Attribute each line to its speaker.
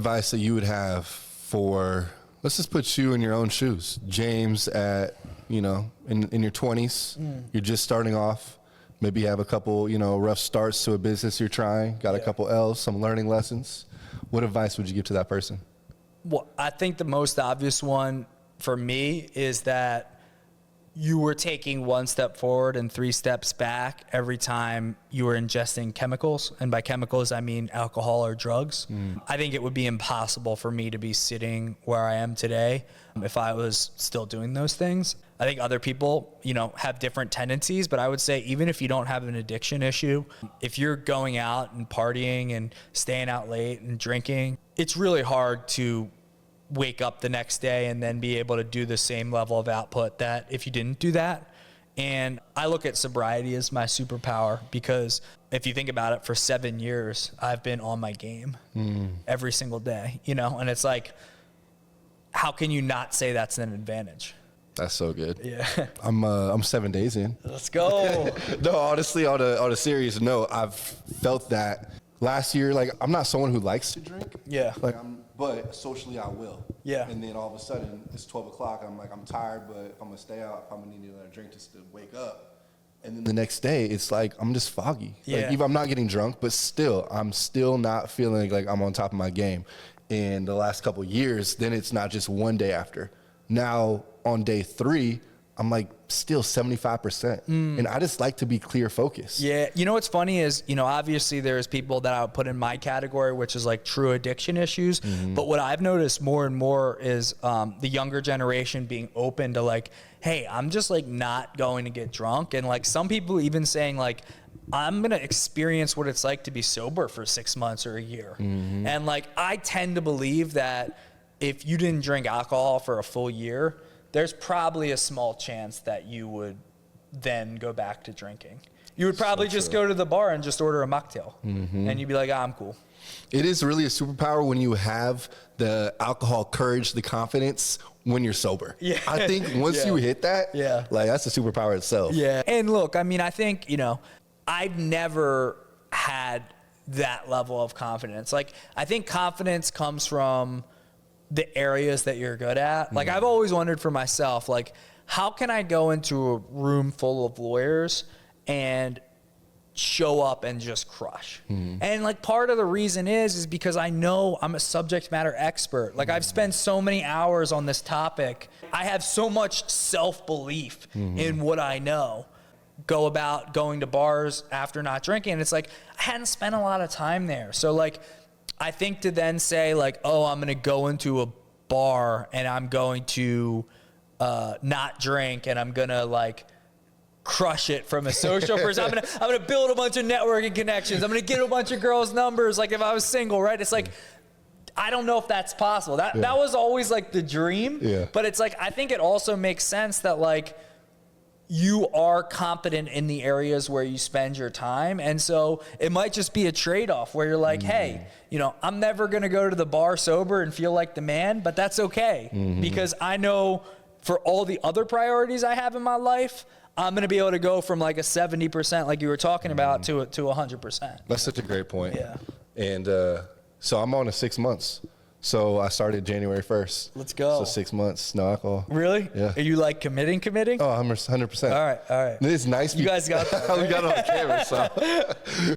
Speaker 1: Advice that you would have for, let's just put you in your own shoes. James at, in your 20s, you're just starting off. Maybe you have a couple, rough starts to a business you're trying, got a couple L's, some learning lessons. What advice would you give to that person?
Speaker 2: Well, I think the most obvious one for me is that you were taking one step forward and 3 steps back every time you were ingesting chemicals. And by chemicals, I mean alcohol or drugs. I think it would be impossible for me to be sitting where I am today if I was still doing those things. I think other people, have different tendencies, but I would say even if you don't have an addiction issue, if you're going out and partying and staying out late and drinking, it's really hard to wake up the next day and then be able to do the same level of output that if you didn't do that. And I look at sobriety as my superpower, because if you think about it, for 7 years, I've been on my game every single day, and it's like, how can you not say that's an advantage?
Speaker 1: That's so good.
Speaker 2: Yeah.
Speaker 1: I'm 7 days in.
Speaker 2: Let's go.
Speaker 1: No, honestly, on a serious note, I've felt that last year. Like, I'm not someone who likes to drink.
Speaker 2: Yeah.
Speaker 1: But socially I will.
Speaker 2: Yeah.
Speaker 1: And then all of a sudden it's 12 o'clock. I'm like, I'm tired, but if I'm gonna stay out, I'm gonna need another drink just to wake up. And then the next day, it's like I'm just foggy.
Speaker 2: Yeah.
Speaker 1: Like, even I'm not getting drunk, but still, I'm still not feeling like I'm on top of my game. And the last couple of years, then it's not just one day after. Now on day 3, I'm like still 75%. And I just like to be clear focused.
Speaker 2: Yeah. What's funny is, obviously there's people that I would put in my category, which is like true addiction issues. But what I've noticed more and more is the younger generation being open to like, hey, I'm just like not going to get drunk. And like some people even saying like, I'm going to experience what it's like to be sober for 6 months or a year. And like, I tend to believe that if you didn't drink alcohol for a full year, there's probably a small chance that you would then go back to drinking. You would probably just go to the bar and just order a mocktail. And you'd be like, I'm cool.
Speaker 1: It is really a superpower when you have the alcohol courage, the confidence when you're sober.
Speaker 2: Yeah.
Speaker 1: I think once you hit that, like that's a superpower itself.
Speaker 2: Yeah. And look, I think, I've never had that level of confidence. Like, I think confidence comes from the areas that you're good at. Like, I've always wondered for myself, like, how can I go into a room full of lawyers and show up and just crush? And like, part of the reason is because I know I'm a subject matter expert. Like, I've spent so many hours on this topic. I have so much self-belief in what I know. Go about going to bars after not drinking. And it's like, I hadn't spent a lot of time there. So like, I think to then say like, oh, I'm going to go into a bar and I'm going to not drink and I'm going to like crush it from a social person. I'm going to build a bunch of networking connections. I'm going to get a bunch of girls' numbers. Like if I was single, right? It's like, I don't know if that's possible. That was always like the dream.
Speaker 1: Yeah.
Speaker 2: But it's like, I think it also makes sense that like, you are competent in the areas where you spend your time. And so it might just be a trade-off where you're like, hey, I'm never going to go to the bar sober and feel like the man, but that's okay. Because I know for all the other priorities I have in my life, I'm going to be able to go from like a 70%, like you were talking about, to 100%.
Speaker 1: That's such a great point.
Speaker 2: Yeah.
Speaker 1: And so I'm on 6 months. So I started January 1st.
Speaker 2: Let's go.
Speaker 1: So 6 months, no alcohol.
Speaker 2: Really?
Speaker 1: Yeah.
Speaker 2: Are you like committing?
Speaker 1: Oh, I'm 100%.
Speaker 2: All right.
Speaker 1: It's nice.
Speaker 2: You guys got that, right?
Speaker 1: We got it on camera, so.